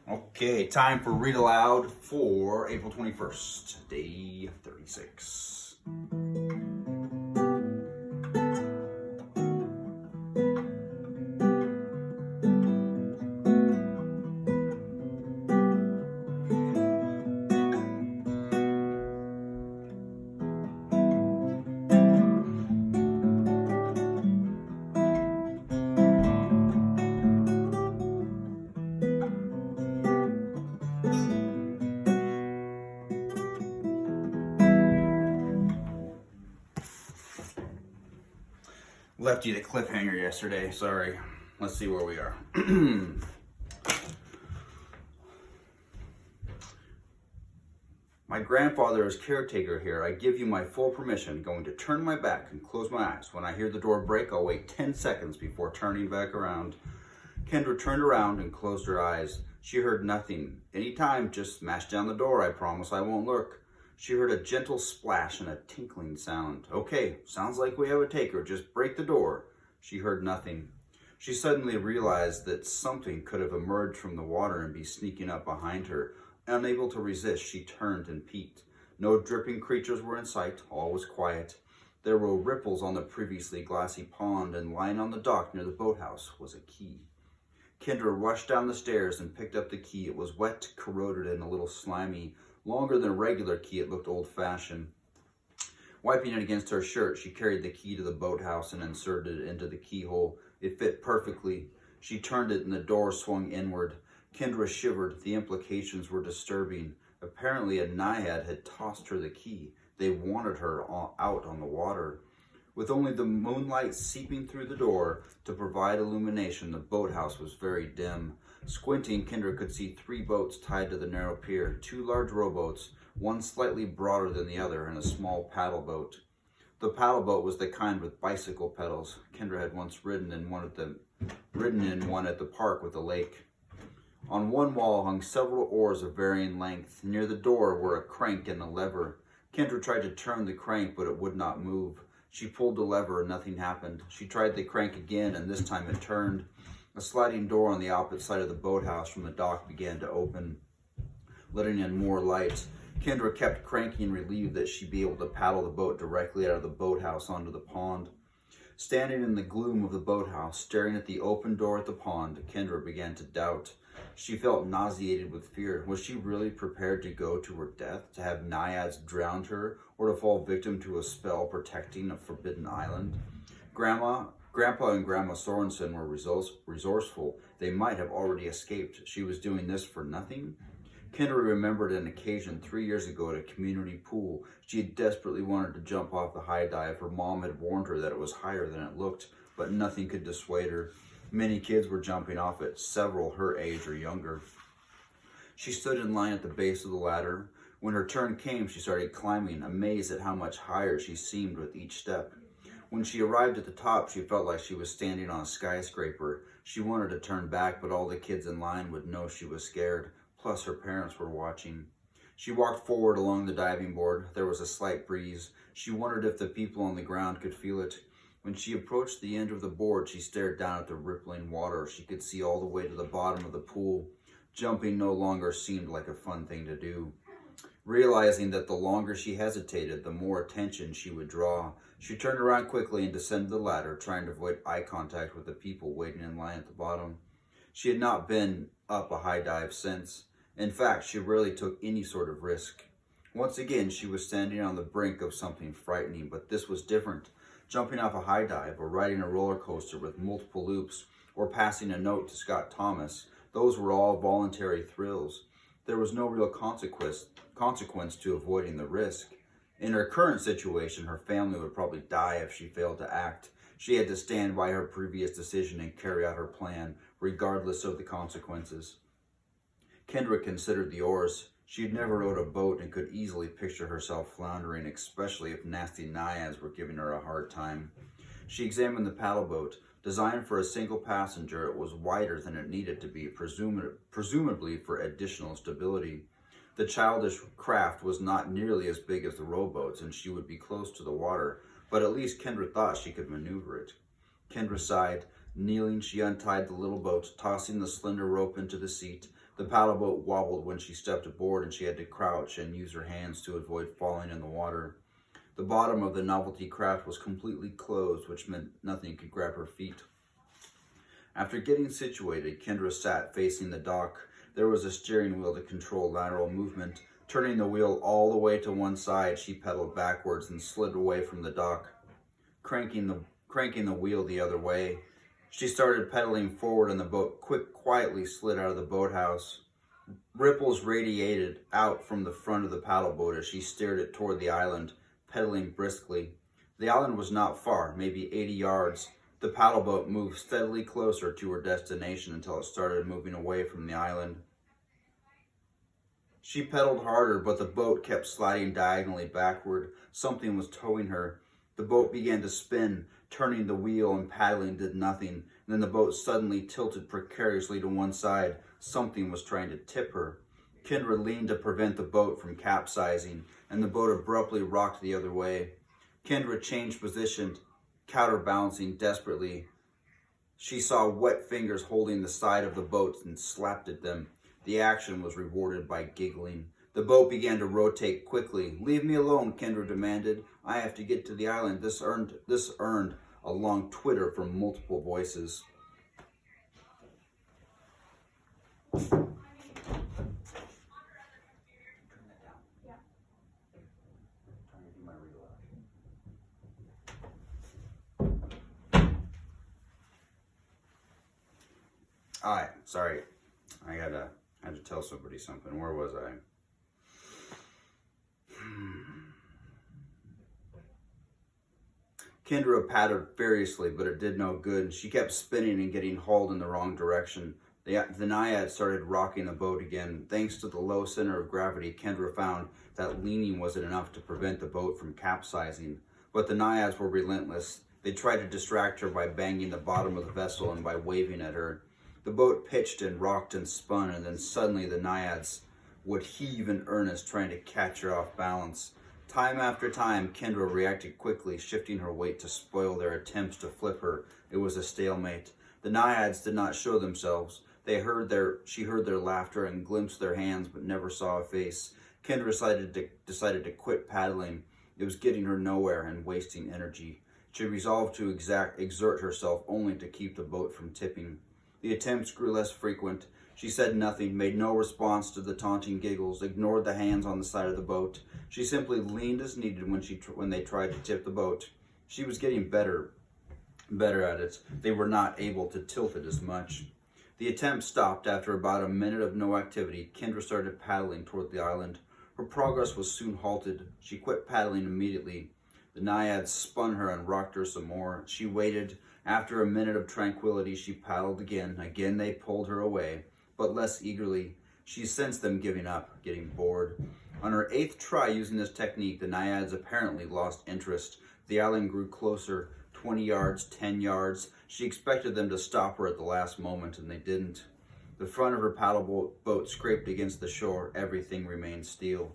Okay, time for Read Aloud for April 21st, day 36. Left you the cliffhanger yesterday, sorry. Let's see where we are. My grandfather is caretaker here. I give you my full permission. Going to turn my back and close my eyes. When I hear the door break, I'll wait 10 seconds before turning back around. Kendra turned around and closed her eyes. She heard nothing. Anytime, just smash down the door. I promise I won't look. She heard a gentle splash and a tinkling sound. Okay, sounds like we have a taker. Just break the door. She heard nothing. She suddenly realized that something could have emerged from the water and be sneaking up behind her. Unable to resist, she turned and peeked. No dripping creatures were in sight. All was quiet. There were ripples on the previously glassy pond, and lying on the dock near the boathouse was a key. Kendra rushed down the stairs and picked up the key. It was wet, corroded, and a little slimy. Longer than a regular key, it looked old-fashioned. Wiping it against her shirt, she carried the key to the boathouse and inserted it into the keyhole. It fit perfectly. She turned it and the door swung inward. Kendra shivered. The implications were disturbing. Apparently a naiad had tossed her the key. They wanted her out on the water. With only the moonlight seeping through the door to provide illumination, the boathouse was very dim. Squinting, Kendra could see 3 boats tied to the narrow pier, 2 large rowboats, one slightly broader than the other, and a small paddle boat. The paddle boat was the kind with bicycle pedals. Kendra had once ridden in one at the park with the lake. On one wall hung several oars of varying length. Near the door were a crank and a lever. Kendra tried to turn the crank, but it would not move. She pulled the lever and nothing happened. She tried the crank again, and this time it turned. A sliding door on the opposite side of the boathouse from the dock began to open, letting in more light. Kendra kept cranking, relieved that she'd be able to paddle the boat directly out of the boathouse onto the pond. Standing in the gloom of the boathouse, staring at the open door at the pond, Kendra began to doubt. She felt nauseated with fear. Was she really prepared to go to her death, to have naiads drown her, or to fall victim to a spell protecting a forbidden island? Grandpa and Grandma Sorensen were resourceful. They might have already escaped. She was doing this for nothing? Kendra remembered an occasion 3 years ago at a community pool. She had desperately wanted to jump off the high dive. Her mom had warned her that it was higher than it looked, but nothing could dissuade her. Many kids were jumping off it, several her age or younger. She stood in line at the base of the ladder. When her turn came, she started climbing, amazed at how much higher she seemed with each step. When she arrived at the top, she felt like she was standing on a skyscraper. She wanted to turn back, but all the kids in line would know she was scared. Plus, her parents were watching. She walked forward along the diving board. There was a slight breeze. She wondered if the people on the ground could feel it. When she approached the end of the board, she stared down at the rippling water. She could see all the way to the bottom of the pool. Jumping no longer seemed like a fun thing to do. Realizing that the longer she hesitated, the more attention she would draw, she turned around quickly and descended the ladder, trying to avoid eye contact with the people waiting in line at the bottom. She had not been up a high dive since. In fact, she rarely took any sort of risk. Once again, she was standing on the brink of something frightening, but this was different. Jumping off a high dive, or riding a roller coaster with multiple loops, or passing a note to Scott Thomas, those were all voluntary thrills. There was no real consequence to avoiding the risk. In her current situation, her family would probably die if she failed to act. She had to stand by her previous decision and carry out her plan, regardless of the consequences. Kendra considered the oars. She had never rowed a boat and could easily picture herself floundering, especially if nasty naiads were giving her a hard time. She examined the paddle boat. Designed for a single passenger, it was wider than it needed to be, presumably for additional stability. The childish craft was not nearly as big as the rowboats, and she would be close to the water, but at least Kendra thought she could maneuver it. Kendra sighed. Kneeling, she untied the little boat, tossing the slender rope into the seat. The paddle boat wobbled when she stepped aboard, and she had to crouch and use her hands to avoid falling in the water. The bottom of the novelty craft was completely closed, which meant nothing could grab her feet. After getting situated, Kendra sat facing the dock. There was a steering wheel to control lateral movement. Turning the wheel all the way to one side, she pedaled backwards and slid away from the dock. Cranking the wheel the other way, she started pedaling forward, and the boat quietly slid out of the boathouse. Ripples radiated out from the front of the paddle boat as she steered it toward the island, pedaling briskly. The island was not far, maybe 80 yards. The paddle boat moved steadily closer to her destination until it started moving away from the island. She pedaled harder, but the boat kept sliding diagonally backward. Something was towing her. The boat began to spin. Turning the wheel and paddling did nothing. And then the boat suddenly tilted precariously to one side. Something was trying to tip her. Kendra leaned to prevent the boat from capsizing, and the boat abruptly rocked the other way. Kendra changed position, counterbalancing desperately. She saw wet fingers holding the side of the boat and slapped at them. The action was rewarded by giggling. The boat began to rotate quickly. "Leave me alone," Kendra demanded. "I have to get to the island." This earned a long twitter from multiple voices. Alright, sorry. I had to tell somebody something. Where was I? Kendra paddled furiously, but it did no good. She kept spinning and getting hauled in the wrong direction. The Naiad started rocking the boat again. Thanks to the low center of gravity, Kendra found that leaning wasn't enough to prevent the boat from capsizing. But the Naiads were relentless. They tried to distract her by banging the bottom of the vessel and by waving at her. The boat pitched and rocked and spun, and then suddenly the Naiads would heave in earnest, trying to catch her off balance. Time after time, Kendra reacted quickly, shifting her weight to spoil their attempts to flip her. It was a stalemate. The Naiads did not show themselves. She heard their laughter and glimpsed their hands, but never saw a face. Kendra decided to quit paddling. It was getting her nowhere and wasting energy. She resolved to exert herself only to keep the boat from tipping. The attempts grew less frequent. She said nothing, made no response to the taunting giggles, ignored the hands on the side of the boat. She simply leaned as needed when they tried to tip the boat. She was getting better at it. They were not able to tilt it as much. The attempt stopped after about a minute of no activity. Kendra started paddling toward the island. Her progress was soon halted. She quit paddling immediately. The Naiads spun her and rocked her some more. She waited. After a minute of tranquility, she paddled again. Again, they pulled her away, but less eagerly. She sensed them giving up, getting bored. On her 8th try using this technique, the Naiads apparently lost interest. The island grew closer, 20 yards, 10 yards. She expected them to stop her at the last moment, and they didn't. The front of her paddle boat scraped against the shore. Everything remained still.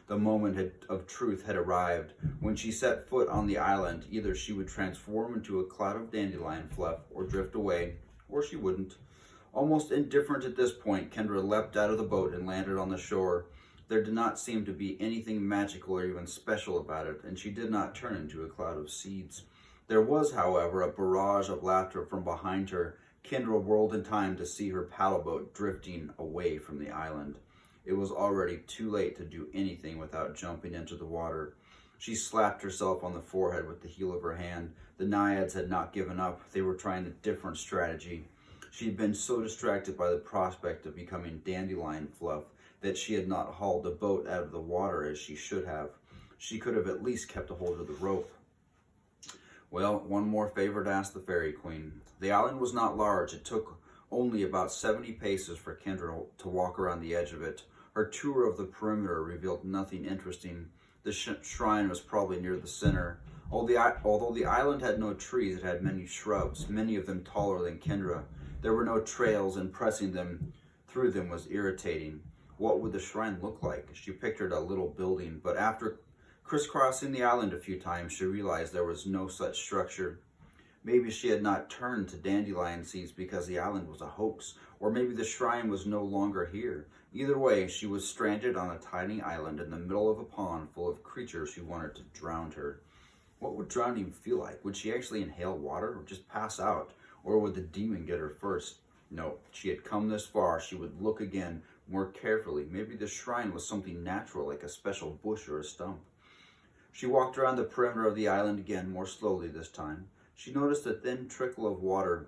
The moment of truth had arrived. When she set foot on the island, either she would transform into a cloud of dandelion fluff or drift away, or she wouldn't. Almost indifferent at this point, Kendra leapt out of the boat and landed on the shore. There did not seem to be anything magical or even special about it, and she did not turn into a cloud of seeds. There was, however, a barrage of laughter from behind her. Kendra whirled in time to see her paddle boat drifting away from the island. It was already too late to do anything without jumping into the water. She slapped herself on the forehead with the heel of her hand. The Naiads had not given up. They were trying a different strategy. She had been so distracted by the prospect of becoming dandelion fluff that she had not hauled the boat out of the water as she should have. She could have at least kept a hold of the rope. Well, one more favor to ask the Fairy Queen. The island was not large. It took only about 70 paces for Kendra to walk around the edge of it. Her tour of the perimeter revealed nothing interesting. The shrine was probably near the center. Although the island had no trees, it had many shrubs, many of them taller than Kendra. There were no trails, and pressing them through them was irritating. What would the shrine look like? She pictured a little building, but after crisscrossing the island a few times, she realized there was no such structure. Maybe she had not turned to dandelion seeds because the island was a hoax, or maybe the shrine was no longer here. Either way, she was stranded on a tiny island in the middle of a pond full of creatures who wanted to drown her. What would drowning feel like? Would she actually inhale water or just pass out? Or would the demon get her first? No, she had come this far. She would look again more carefully. Maybe the shrine was something natural, like a special bush or a stump. She walked around the perimeter of the island again, more slowly this time. She noticed a thin trickle of water.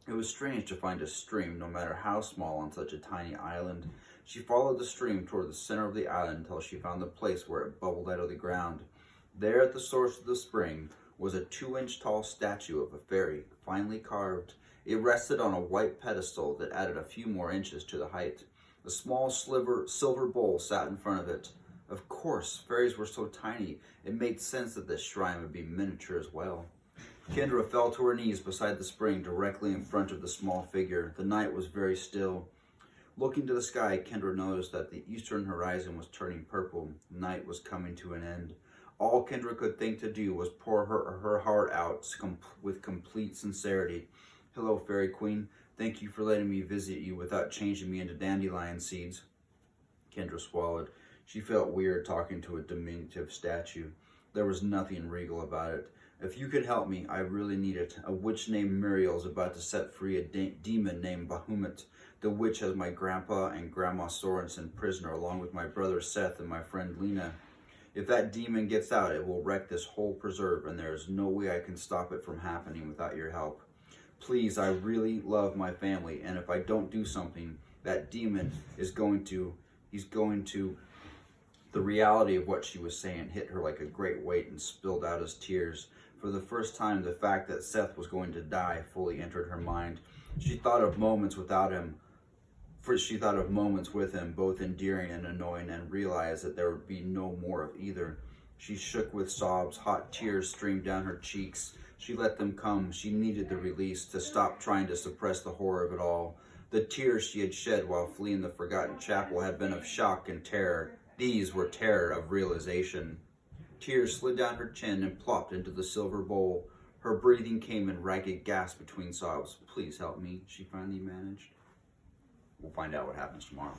It was strange to find a stream, no matter how small, on such a tiny island. She followed the stream toward the center of the island until she found the place where it bubbled out of the ground. There at the source of the spring was a 2-inch tall statue of a fairy, finely carved. It rested on a white pedestal that added a few more inches to the height. A small silver bowl sat in front of it. Of course, fairies were so tiny, it made sense that this shrine would be miniature as well. Kendra fell to her knees beside the spring, directly in front of the small figure. The night was very still. Looking to the sky, Kendra noticed that the eastern horizon was turning purple. Night was coming to an end. All Kendra could think to do was pour her heart out with complete sincerity. Hello, Fairy Queen. Thank you for letting me visit you without changing me into dandelion seeds. Kendra swallowed. She felt weird talking to a diminutive statue. There was nothing regal about it. If you could help me, I really need it. A witch named Muriel is about to set free a demon named Bahamut. The witch has my grandpa and grandma Sorensen prisoner, along with my brother Seth and my friend Lena. If that demon gets out, it will wreck this whole preserve, and there is no way I can stop it from happening without your help. Please, I really love my family, and if I don't do something, that demon is going to... The reality of what she was saying hit her like a great weight and spilled out as tears. For the first time, the fact that Seth was going to die fully entered her mind. She thought of moments without him. She thought of moments with him, both endearing and annoying, and realized that there would be no more of either. She shook with sobs. Hot tears streamed down her cheeks. She let them come. She needed the release to stop trying to suppress the horror of it all. The tears she had shed while fleeing the forgotten chapel had been of shock and terror. These were terror of realization. Tears slid down her chin and plopped into the silver bowl. Her breathing came in ragged gasps between sobs. Please help me, she finally managed. We'll find out what happens tomorrow.